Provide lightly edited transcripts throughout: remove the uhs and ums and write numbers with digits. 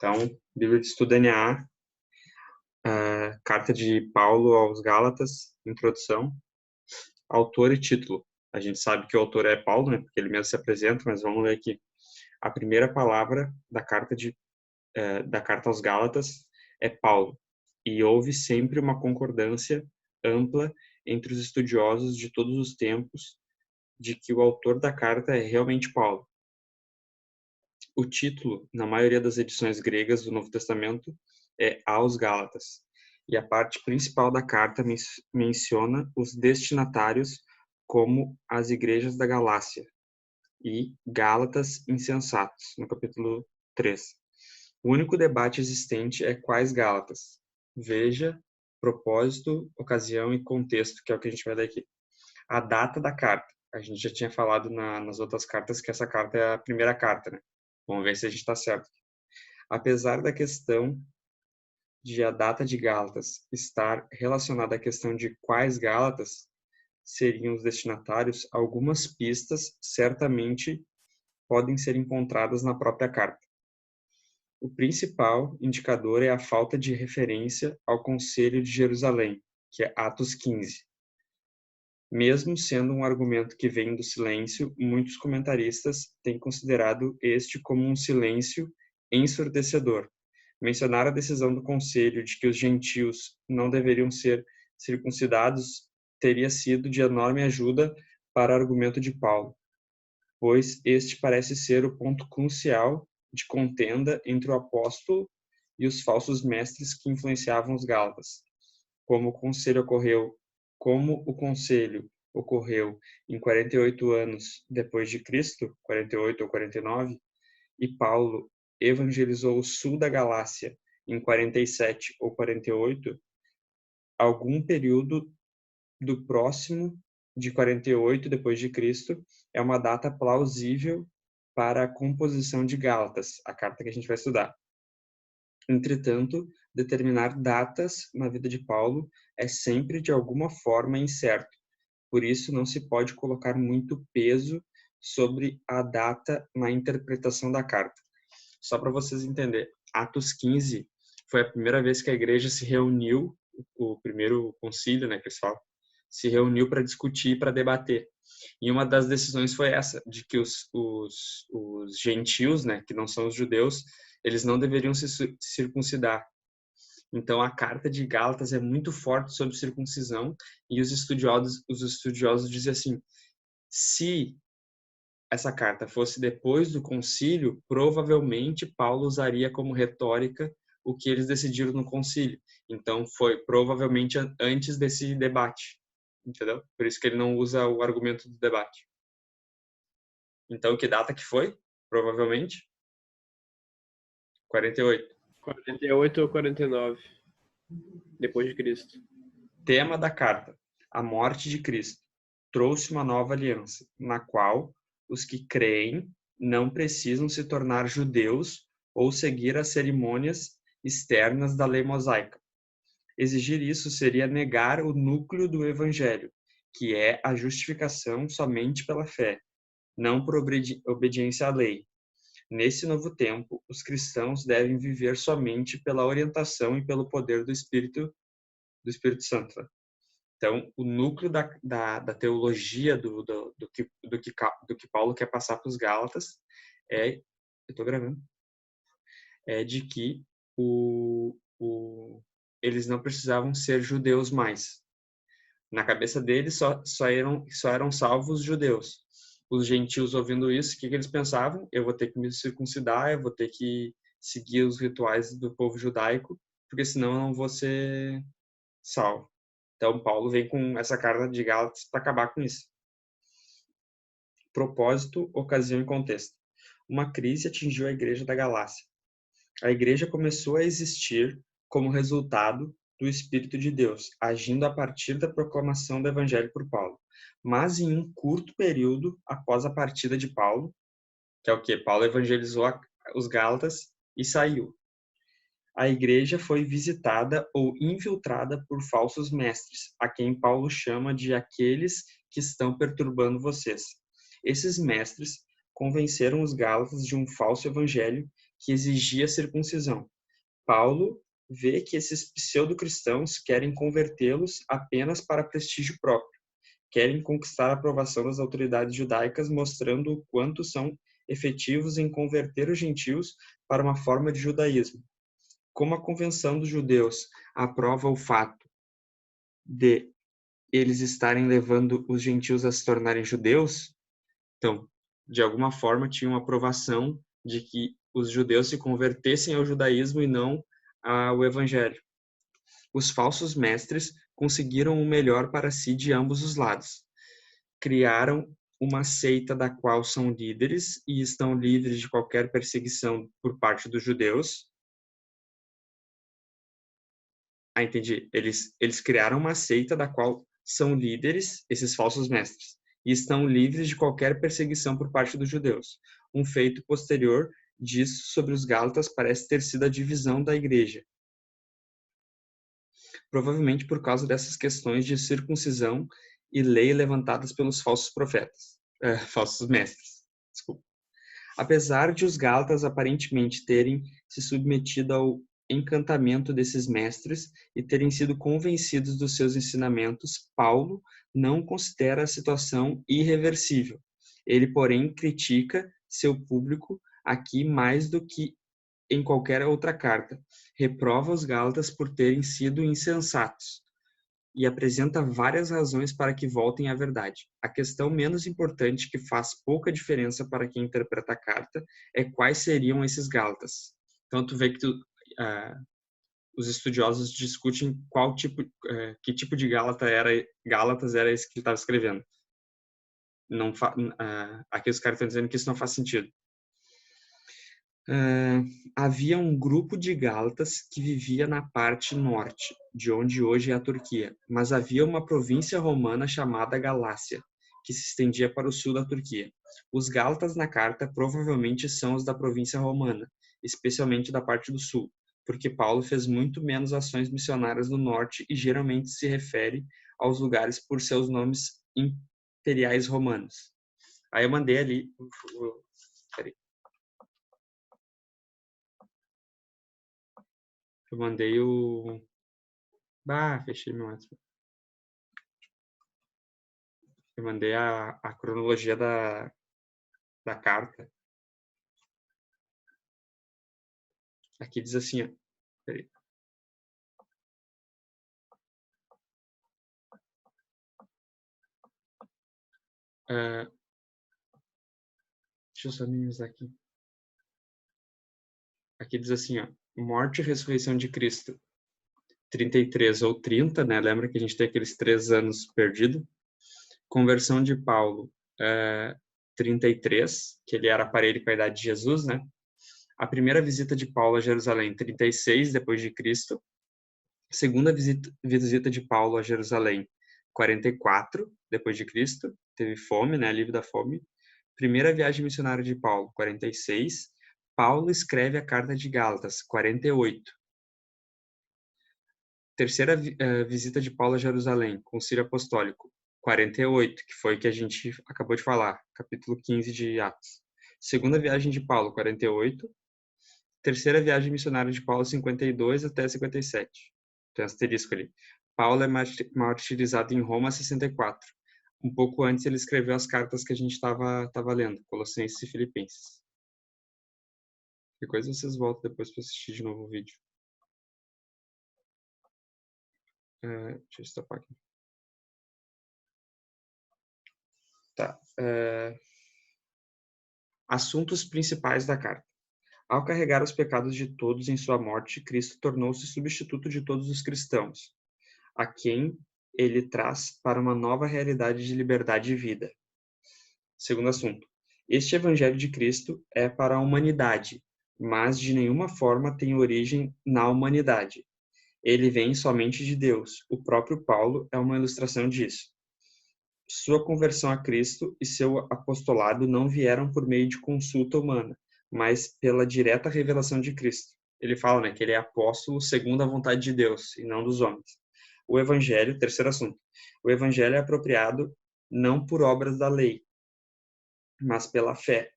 Então, Bíblia de Estudo DNA, carta de Paulo aos Gálatas, introdução, autor e título. A gente sabe que o autor é Paulo, né, porque ele mesmo se apresenta, mas vamos ler aqui. A primeira palavra da carta aos Gálatas é Paulo, e houve sempre uma concordância ampla entre os estudiosos de todos os tempos de que o autor da carta é realmente Paulo. O título, na maioria das edições gregas do Novo Testamento, é aos Gálatas, e a parte principal da carta menciona os destinatários como as igrejas da Galácia e Gálatas insensatos, no capítulo 3. O único debate existente é quais Gálatas. Veja propósito, ocasião e contexto, que é o que a gente vai ler aqui. A data da carta. A gente já tinha falado nas outras cartas que essa carta é a primeira carta, né? Vamos ver se a gente está certo. Apesar da questão de a data de Gálatas estar relacionada à questão de quais Gálatas seriam os destinatários, algumas pistas certamente podem ser encontradas na própria carta. O principal indicador é a falta de referência ao Concílio de Jerusalém, que é Atos 15. Mesmo sendo um argumento que vem do silêncio, muitos comentaristas têm considerado este como um silêncio ensurdecedor. Mencionar a decisão do Conselho de que os gentios não deveriam ser circuncidados teria sido de enorme ajuda para o argumento de Paulo, pois este parece ser o ponto crucial de contenda entre o apóstolo e os falsos mestres que influenciavam os gálatas. Como o conselho ocorreu em 48 anos depois de Cristo, 48 ou 49, e Paulo evangelizou o sul da Galácia em 47 ou 48, algum período do próximo de 48 depois de Cristo é uma data plausível para a composição de Gálatas, a carta que a gente vai estudar. Entretanto, determinar datas na vida de Paulo é sempre de alguma forma incerto. Por isso, não se pode colocar muito peso sobre a data na interpretação da carta. Só para vocês entenderem, Atos 15 foi a primeira vez que a igreja se reuniu, o primeiro concílio, né, que eles falam, se reuniu para discutir, para debater. E uma das decisões foi essa, de que os gentios, né, que não são os judeus, eles não deveriam se circuncidar. Então, a carta de Gálatas é muito forte sobre circuncisão, e os estudiosos dizem assim, se essa carta fosse depois do concílio, provavelmente Paulo usaria como retórica o que eles decidiram no concílio. Então, foi provavelmente antes desse debate, entendeu? Por isso que ele não usa o argumento do debate. Então, que data que foi? Provavelmente 48. 48 ou 49 depois de Cristo. Tema da carta: a morte de Cristo trouxe uma nova aliança, na qual os que creem não precisam se tornar judeus ou seguir as cerimônias externas da lei mosaica. Exigir isso seria negar o núcleo do evangelho, que é a justificação somente pela fé, não por obediência à lei. Nesse novo tempo, os cristãos devem viver somente pela orientação e pelo poder do Espírito Santo. Então, o núcleo da teologia do que Paulo quer passar para os Gálatas eu estou gravando, é de que eles não precisavam ser judeus mais. Na cabeça deles só eram salvos os judeus. Os gentios, ouvindo isso, o que eles pensavam? Eu vou ter que me circuncidar, eu vou ter que seguir os rituais do povo judaico, porque senão eu não vou ser salvo. Então, Paulo vem com essa carta de Gálatas para acabar com isso. Propósito, ocasião e contexto. Uma crise atingiu a igreja da Galácia. A igreja começou a existir como resultado do Espírito de Deus, agindo a partir da proclamação do Evangelho por Paulo. Mas em um curto período após a partida de Paulo, que é o que? Paulo evangelizou os Gálatas e saiu. A igreja foi visitada ou infiltrada por falsos mestres, a quem Paulo chama de aqueles que estão perturbando vocês. Esses mestres convenceram os Gálatas de um falso evangelho que exigia circuncisão. Paulo vê que esses pseudo-cristãos querem convertê-los apenas para prestígio próprio. Querem conquistar a aprovação das autoridades judaicas, mostrando o quanto são efetivos em converter os gentios para uma forma de judaísmo. Como a convenção dos judeus aprova o fato de eles estarem levando os gentios a se tornarem judeus, então, de alguma forma, tinha uma aprovação de que os judeus se convertessem ao judaísmo e não ao evangelho. Os falsos mestres conseguiram o melhor para si de ambos os lados. Criaram uma seita da qual são líderes e estão livres de qualquer perseguição por parte dos judeus. Entendi. Eles criaram uma seita da qual são líderes, esses falsos mestres, e estão livres de qualquer perseguição por parte dos judeus. Um feito posterior disso sobre os Gálatas parece ter sido a divisão da igreja. Provavelmente por causa dessas questões de circuncisão e lei levantadas pelos falsos profetas, falsos mestres. Desculpa. Apesar de os Gálatas aparentemente terem se submetido ao encantamento desses mestres e terem sido convencidos dos seus ensinamentos, Paulo não considera a situação irreversível. Ele, porém, critica seu público aqui mais do que em qualquer outra carta. Reprova os Gálatas por terem sido insensatos e apresenta várias razões para que voltem à verdade. A questão menos importante, que faz pouca diferença para quem interpreta a carta, é quais seriam esses Gálatas. Então, tu vê que os estudiosos discutem que tipo de Gálatas era esse que ele estava escrevendo. Aqui os caras estão dizendo que isso não faz sentido. Havia um grupo de Gálatas que vivia na parte norte, de onde hoje é a Turquia, mas havia uma província romana chamada Galácia, que se estendia para o sul da Turquia. Os Gálatas na carta provavelmente são os da província romana, especialmente da parte do sul, porque Paulo fez muito menos ações missionárias no norte e geralmente se refere aos lugares por seus nomes imperiais romanos. Aí eu mandei ali... Peraí. Eu mandei o... fechei meu WhatsApp. Eu mandei a cronologia da carta. Aqui diz assim, ó. Peraí. Deixa eu só minimizar aqui. Aqui diz assim, ó. Morte e ressurreição de Cristo. 33 ou 30, né? Lembra que a gente tem aqueles 3 anos perdido. Conversão de Paulo, 33, que ele era parelho com a idade de Jesus, né? A primeira visita de Paulo a Jerusalém, 36 depois de Cristo. Segunda visita de Paulo a Jerusalém, 44 depois de Cristo. Teve fome, né? Alívio da fome. Primeira viagem missionária de Paulo, 46. Paulo escreve a carta de Gálatas, 48. Terceira visita de Paulo a Jerusalém, concílio apostólico, 48, que foi que a gente acabou de falar, capítulo 15 de Atos. Segunda viagem de Paulo, 48. Terceira viagem missionária de Paulo, 52 até 57. Tem um asterisco ali. Paulo é martirizado em Roma, 64. Um pouco antes ele escreveu as cartas que a gente estava lendo, Colossenses e Filipenses. Que coisa vocês voltam depois para assistir de novo o vídeo. Deixa eu estopar aqui. Tá. Assuntos principais da carta. Ao carregar os pecados de todos em sua morte, Cristo tornou-se substituto de todos os cristãos, a quem ele traz para uma nova realidade de liberdade e vida. Segundo assunto. Este evangelho de Cristo é para a humanidade, mas de nenhuma forma tem origem na humanidade. Ele vem somente de Deus. O próprio Paulo é uma ilustração disso. Sua conversão a Cristo e seu apostolado não vieram por meio de consulta humana, mas pela direta revelação de Cristo. Ele fala, né, que ele é apóstolo segundo a vontade de Deus e não dos homens. O evangelho, terceiro assunto. O evangelho é apropriado não por obras da lei, mas pela fé,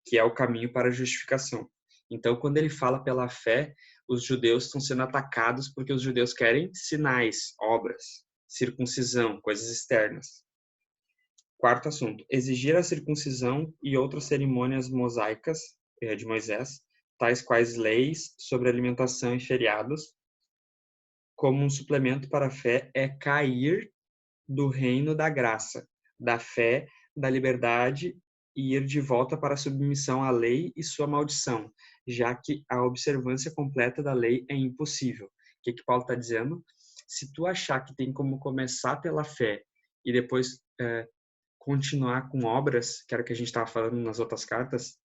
que é o caminho para a justificação. Então, quando ele fala pela fé, os judeus estão sendo atacados porque os judeus querem sinais, obras, circuncisão, coisas externas. Quarto assunto, exigir a circuncisão e outras cerimônias mosaicas de Moisés, tais quais leis sobre alimentação e feriados, como um suplemento para a fé, é cair do reino da graça, da fé, da liberdade e ir de volta para a submissão à lei e sua maldição, já que a observância completa da lei é impossível. O que Paulo está dizendo? Se tu achar que tem como começar pela fé e depois continuar com obras, que era o que a gente estava falando nas outras cartas,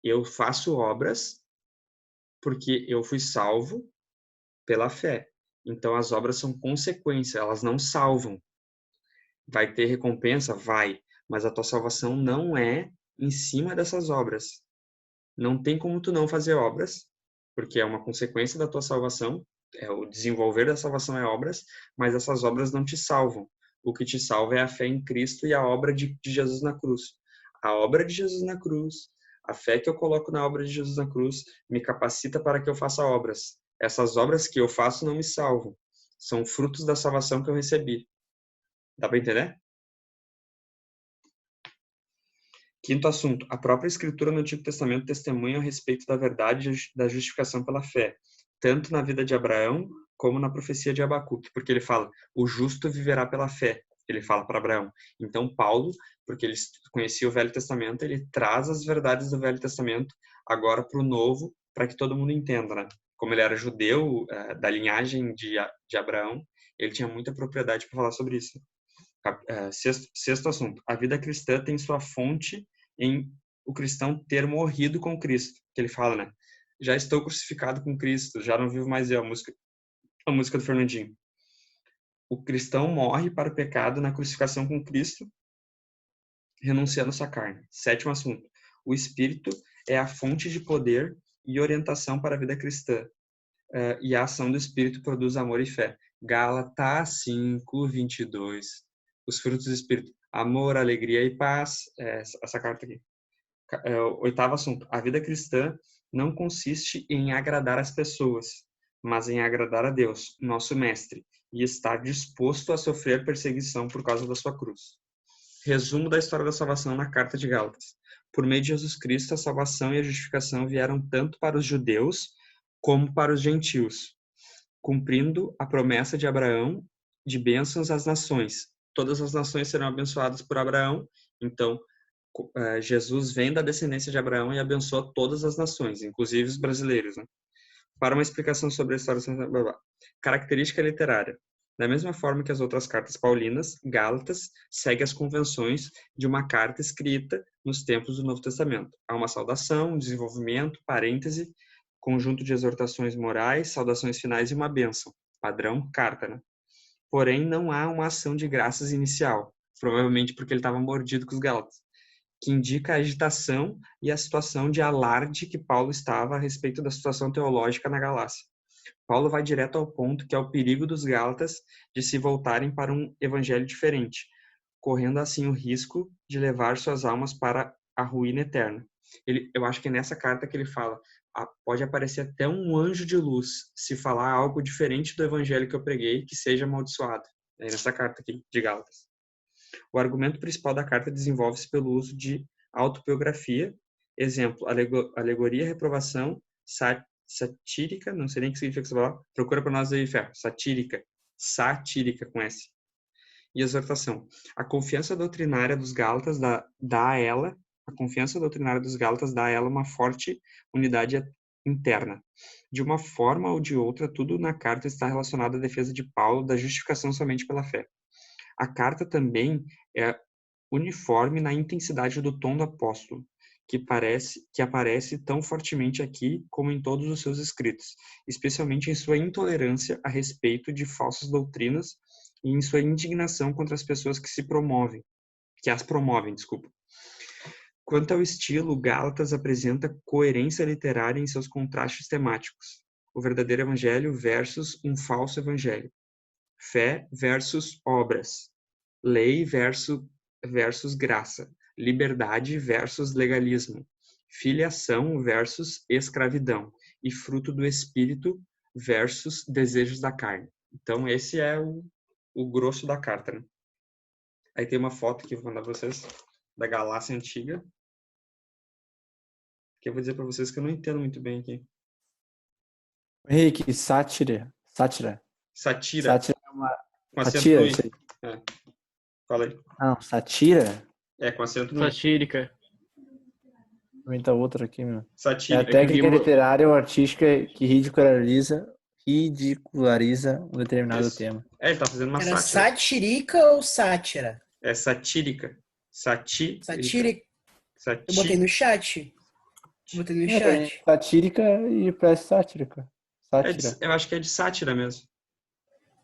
eu faço obras porque eu fui salvo pela fé. Então as obras são consequência, elas não salvam. Vai ter recompensa? Vai. Mas a tua salvação não é em cima dessas obras. Não tem como tu não fazer obras, porque é uma consequência da tua salvação. O desenvolver da salvação é obras, mas essas obras não te salvam. O que te salva é a fé em Cristo e a obra de Jesus na cruz. A obra de Jesus na cruz, a fé que eu coloco na obra de Jesus na cruz, me capacita para que eu faça obras. Essas obras que eu faço não me salvam. São frutos da salvação que eu recebi. Dá para entender? Quinto assunto, a própria escritura no Antigo Testamento testemunha a respeito da verdade da justificação pela fé, tanto na vida de Abraão como na profecia de Abacuque, porque ele fala, o justo viverá pela fé, ele fala para Abraão. Então Paulo, porque ele conhecia o Velho Testamento, ele traz as verdades do Velho Testamento agora para o Novo, para que todo mundo entenda, né? Como ele era judeu, da linhagem de Abraão, ele tinha muita propriedade para falar sobre isso. Sexto assunto, a vida cristã tem sua fonte em o cristão ter morrido com Cristo, que ele fala, né? Já estou crucificado com Cristo, já não vivo mais eu, a música do Fernandinho. O cristão morre para o pecado na crucificação com Cristo, renunciando à sua carne. Sétimo assunto, o Espírito é a fonte de poder e orientação para a vida cristã, e a ação do Espírito produz amor e fé. Gálatas 5:22. Os frutos do Espírito, amor, alegria e paz. Essa carta aqui. Oitavo assunto, a vida cristã não consiste em agradar as pessoas, mas em agradar a Deus, nosso mestre, e estar disposto a sofrer perseguição por causa da sua cruz. Resumo da história da salvação na carta de Gálatas. Por meio de Jesus Cristo, a salvação e a justificação vieram tanto para os judeus como para os gentios, cumprindo a promessa de Abraão de bênçãos às nações. Todas as nações serão abençoadas por Abraão, então Jesus vem da descendência de Abraão e abençoa todas as nações, inclusive os brasileiros. Né? Para uma explicação sobre a história da característica literária. Da mesma forma que as outras cartas paulinas, Gálatas segue as convenções de uma carta escrita nos tempos do Novo Testamento. Há uma saudação, desenvolvimento, parêntese, conjunto de exortações morais, saudações finais e uma bênção. Padrão, carta, né? Porém, não há uma ação de graças inicial, provavelmente porque ele estava mordido com os Gálatas, que indica a agitação e a situação de alarde que Paulo estava a respeito da situação teológica na Galácia. Paulo vai direto ao ponto, que é o perigo dos Gálatas de se voltarem para um evangelho diferente, correndo assim o risco de levar suas almas para a ruína eterna. Eu acho que é nessa carta que ele fala, pode aparecer até um anjo de luz se falar algo diferente do evangelho que eu preguei, que seja amaldiçoado. É nessa carta aqui de Gálatas. O argumento principal da carta desenvolve-se pelo uso de autobiografia, exemplo, alegoria, reprovação, satírica, não sei nem o que significa essa palavra, procura para nós aí, Ferro, satírica com S, e exortação. A confiança doutrinária dos Gálatas dá a ela uma forte unidade interna. De uma forma ou de outra, tudo na carta está relacionado à defesa de Paulo da justificação somente pela fé. A carta também é uniforme na intensidade do tom do apóstolo, que aparece tão fortemente aqui como em todos os seus escritos, especialmente em sua intolerância a respeito de falsas doutrinas e em sua indignação contra as pessoas que as promovem. Quanto ao estilo, Gálatas apresenta coerência literária em seus contrastes temáticos. O verdadeiro evangelho versus um falso evangelho. Fé versus obras, lei versus graça, liberdade versus legalismo, filiação versus escravidão e fruto do espírito versus desejos da carne. Então, esse é o grosso da carta, né? Aí tem uma foto que eu vou mandar para vocês da Galácia Antiga, que eu vou dizer para vocês que eu não entendo muito bem aqui. Henrique, sátira. Satira. Sátira é uma... Com acento Satira, no I. isso aí. É. Fala aí. Não, satira? É, com acento no I. Satírica. Vou inventar outra aqui, meu. É a Satírica. técnica rima- literária ou artística que ridiculariza um determinado Isso. tema. É, ele tá fazendo uma Era sátira. satirica ou sátira? É satírica. Satírica. Satírica. Eu botei no chat. Botei no chat. Satírica e parece sátrica. Sátira. Eu acho que é de sátira mesmo.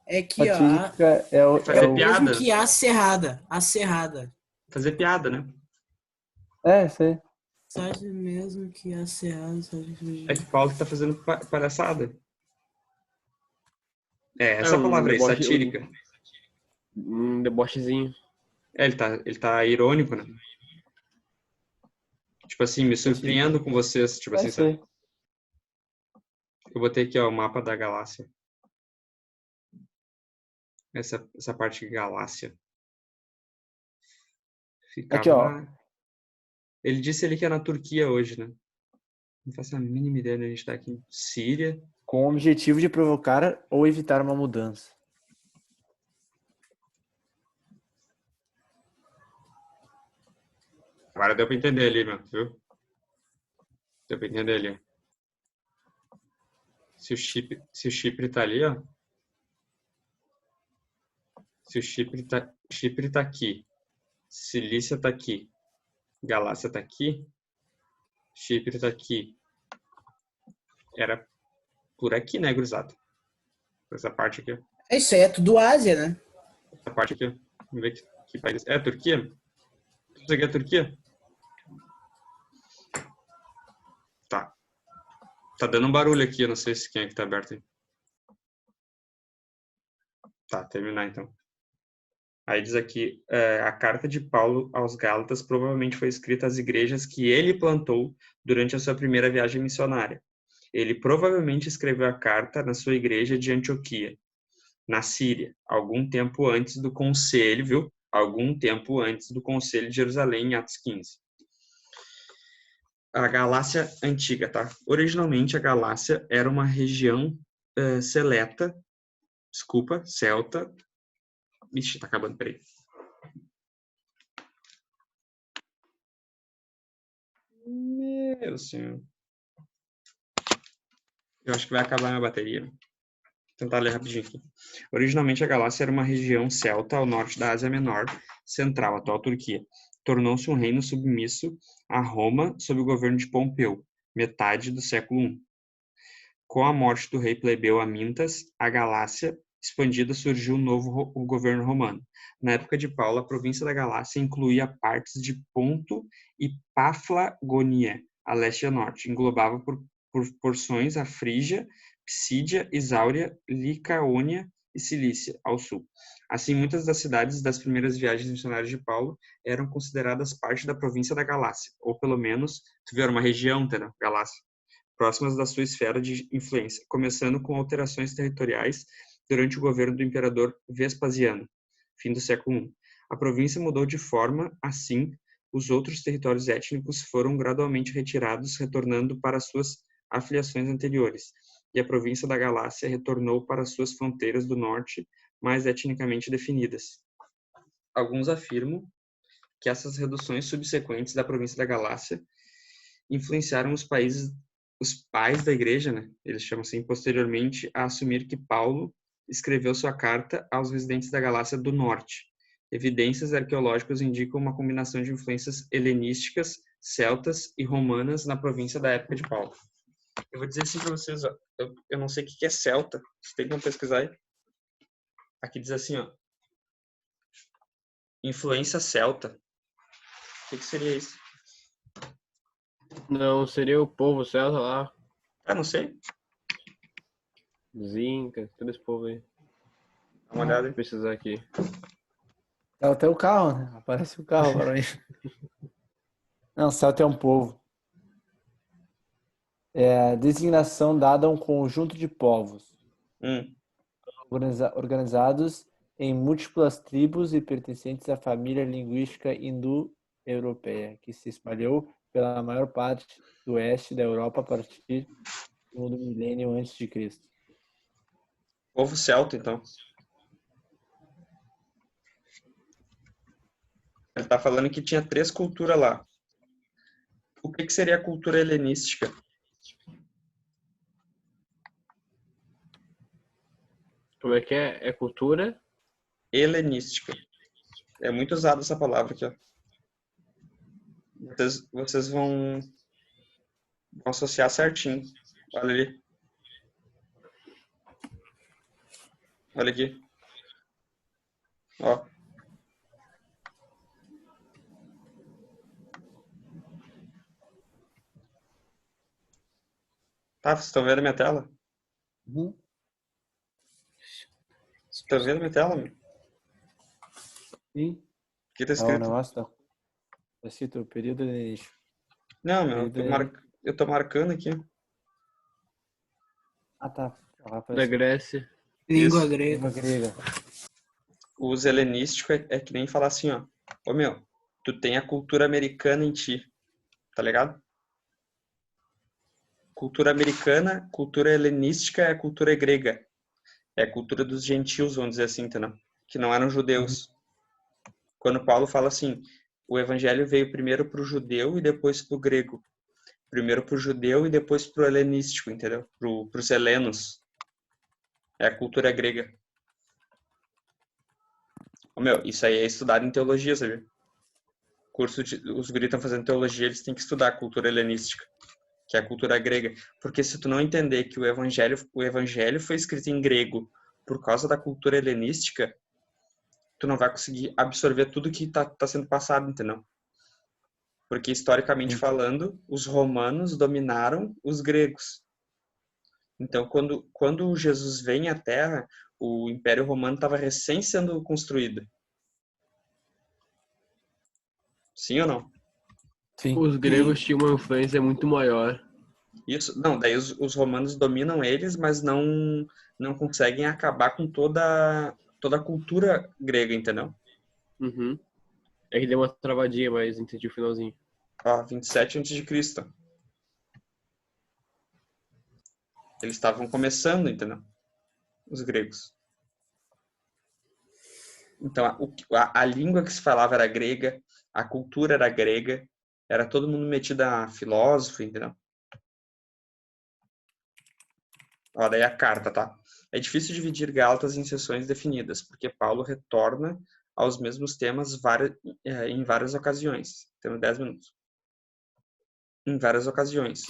É que, ó. Satírica é o... Fazer É, o... piada. Mesmo que a cerrada. A cerrada. Fazer piada, né? isso aí. Sátira mesmo que a cerrada. É que Paulo tá fazendo palhaçada. É, essa um palavra aí, deboche- satírica. Um debochezinho. É, ele tá irônico, né? Tipo assim, me surpreendo com vocês. Tipo assim, isso aí. sabe? Eu botei aqui, ó, o mapa da galáxia. Essa parte de galáxia. Ficava Aqui, ó. Ele disse ali que é na Turquia hoje, né? Não faço a mínima ideia de onde a gente tá aqui. Síria. Com o objetivo de provocar ou evitar uma mudança. Agora deu pra entender ali, meu, viu? Deu pra entender ali. Se o Chipre tá ali, ó. Se o Chipre tá aqui. Cilícia tá aqui. Galácia tá aqui. Chipre tá aqui. Era por aqui, né, gurizada? Essa parte aqui, ó. Isso aí é tudo Ásia, né? Essa parte aqui, ó. Vamos ver que país. É a Turquia? Isso aqui é a Turquia? Tá. Tá dando um barulho aqui, eu não sei se quem é que tá aberto aí. Tá, terminar então. Aí diz aqui, a carta de Paulo aos Gálatas provavelmente foi escrita às igrejas que ele plantou durante a sua primeira viagem missionária. Ele provavelmente escreveu a carta na sua igreja de Antioquia, na Síria, algum tempo antes do concílio, viu? Algum tempo antes do concílio de Jerusalém, em Atos 15. A Galácia Antiga, tá? Originalmente, a Galácia era uma região celta. Ixi, tá acabando, peraí. Meu senhor. Eu acho que vai acabar minha bateria. Vou tentar ler rapidinho aqui. Originalmente, a Galácia era uma região celta ao norte da Ásia Menor, central, atual Turquia. Tornou-se um reino submisso a Roma sob o governo de Pompeu, metade do século I. Com a morte do rei plebeu Amintas, a Galácia expandida surgiu um novo governo romano. Na época de Paulo, a província da Galácia incluía partes de Ponto e Paflagonia, a leste e a norte. Englobava por porções a Frígia, Psídia, Isáuria, Licaônia e Cilícia, ao sul. Assim, muitas das cidades das primeiras viagens missionárias de Paulo eram consideradas parte da província da Galácia, ou pelo menos, tu vê, era uma região, entendeu? Galácia, próximas da sua esfera de influência, começando com alterações territoriais durante o governo do imperador Vespasiano, fim do século I. A província mudou de forma, assim, os outros territórios étnicos foram gradualmente retirados, retornando para suas afiliações anteriores, e a província da Galácia retornou para suas fronteiras do norte, mais etnicamente definidas. Alguns afirmam que essas reduções subsequentes da província da Galácia influenciaram os pais da igreja, né? Eles chamam assim, posteriormente, a assumir que Paulo escreveu sua carta aos residentes da Galácia do Norte. Evidências arqueológicas indicam uma combinação de influências helenísticas, celtas e romanas na província da época de Paulo. Eu vou dizer assim para vocês, ó, eu não sei o que é celta, vocês têm como pesquisar aí. Aqui diz assim, ó, influência celta. O que seria isso? Não, seria o povo celta lá. Ah, não sei. Os Incas, todo esse povo aí. Dá uma olhada aí. Vou pesquisar aqui. É até o carro, né? Aparece o carro agora aí. Não, Celta é um povo. É a designação dada a um conjunto de povos Hum. organizados em múltiplas tribos e pertencentes à família linguística indo-europeia, que se espalhou pela maior parte do oeste da Europa a partir do segundo milênio antes de Cristo. Povo celta, então. Ele tá falando que tinha 3 culturas lá. O que seria a cultura helenística? Como é que é? É cultura? Helenística. É muito usada essa palavra aqui, ó. Vocês vão associar certinho. Olha ali. Olha aqui. Ó. Tá, vocês estão vendo a minha tela? Uhum. Estão vendo a minha tela, meu? Sim. Aqui tá O escrito. negócio tá escrito período helenístico. Não, meu, eu tô marcando aqui. Ah, tá. Da Apareceu. Grécia. Língua Isso. grega. Língua grega. O uso helenístico é que nem falar assim, ó. Ô, meu, tu tem a cultura americana em ti, tá ligado? Cultura americana, cultura helenística é a cultura grega. É a cultura dos gentios, vamos dizer assim, entendeu? Que não eram judeus. Quando Paulo fala assim, o evangelho veio primeiro pro judeu e depois pro grego. Primeiro pro judeu e depois pro helenístico, entendeu? Pros helenos. É a cultura grega. Ô, meu, isso aí é estudado em teologia, sabe? Os guris estão fazendo teologia, eles têm que estudar a cultura helenística, que é a cultura grega. Porque se tu não entender que o evangelho foi escrito em grego por causa da cultura helenística, tu não vai conseguir absorver tudo que tá sendo passado, entendeu? Porque, historicamente falando, os romanos dominaram os gregos. Então, quando Jesus vem à Terra, o Império Romano estava recém sendo construído. Sim ou não? Sim. Os gregos tinham uma influência muito maior. Isso, não, daí os romanos dominam eles, mas não conseguem acabar com toda a cultura grega, entendeu? Uhum. É que deu uma travadinha, mas entendi o finalzinho. Ó, 27 a.C. Eles estavam começando, entendeu? Os gregos. Então, a língua que se falava era grega, a cultura era grega, era todo mundo metido a filósofo, entendeu? Ó, daí a carta, tá? É difícil dividir Gálatas em seções definidas, porque Paulo retorna aos mesmos temas em várias ocasiões. Temos 10 minutos. Em várias ocasiões.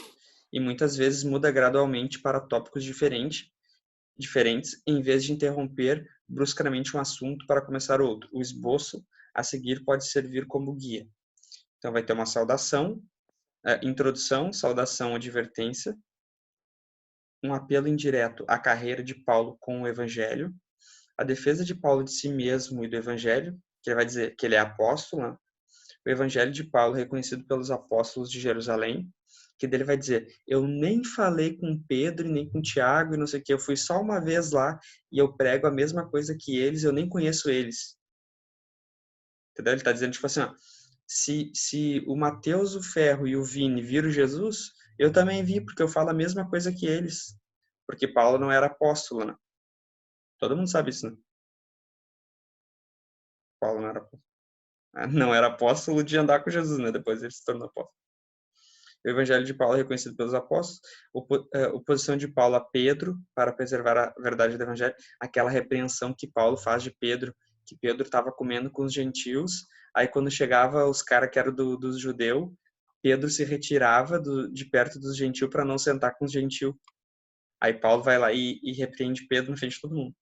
E muitas vezes muda gradualmente para tópicos diferentes, em vez de interromper bruscamente um assunto para começar outro. O esboço a seguir pode servir como guia. Então vai ter uma saudação, introdução, saudação, advertência, um apelo indireto à carreira de Paulo com o Evangelho, a defesa de Paulo de si mesmo e do Evangelho, que ele vai dizer que ele é apóstolo, né? O Evangelho de Paulo reconhecido pelos apóstolos de Jerusalém, que dele vai dizer, eu nem falei com Pedro e nem com Tiago e não sei o que, eu fui só uma vez lá e eu prego a mesma coisa que eles, eu nem conheço eles. Entendeu? Ele está dizendo, tipo assim, ó, se o Mateus, o Ferro e o Vini viram Jesus, eu também vi, porque eu falo a mesma coisa que eles. Porque Paulo não era apóstolo, né? Todo mundo sabe isso, né? Paulo não era apóstolo de andar com Jesus, né? Depois ele se tornou apóstolo. O Evangelho de Paulo é reconhecido pelos apóstolos. A oposição de Paulo a Pedro para preservar a verdade do Evangelho. Aquela repreensão que Paulo faz de Pedro, que Pedro estava comendo com os gentios. Aí quando chegava os caras que eram dos judeus, Pedro se retirava de perto dos gentios para não sentar com os gentios. Aí Paulo vai lá e repreende Pedro na frente de todo mundo.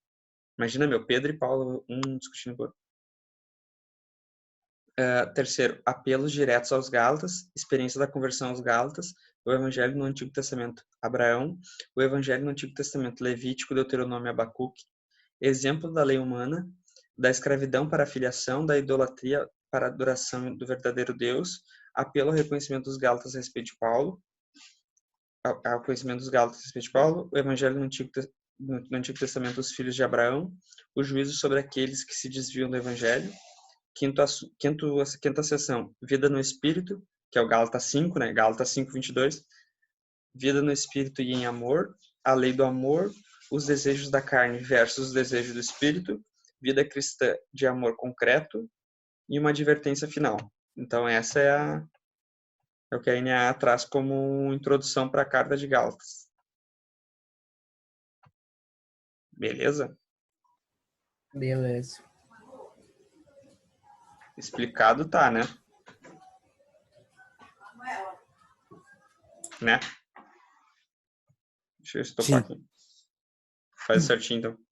Imagina, meu, Pedro e Paulo, discutindo com o outro. Terceiro, apelos diretos aos Gálatas, experiência da conversão aos Gálatas, o Evangelho no Antigo Testamento, Abraão, o Evangelho no Antigo Testamento, Levítico, Deuteronômio, Abacuque, exemplo da lei humana, da escravidão para a filiação, da idolatria para a adoração do verdadeiro Deus, apelo ao reconhecimento dos Gálatas a respeito de Paulo, ao conhecimento dos Gálatas, respeito de Paulo, o Evangelho no Antigo Testamento, os filhos de Abraão, o juízo sobre aqueles que se desviam do Evangelho, quinta seção, vida no Espírito, que é o Gálatas 5, né? Gálatas 5, 22, vida no Espírito e em amor, a lei do amor, os desejos da carne versus os desejos do Espírito, vida cristã de amor concreto e uma advertência final. Então, essa é o que a NAA traz como introdução para a carta de Gálatas. Beleza? Beleza. Explicado tá, né? Né? Deixa eu estopar aqui. Faz certinho, então.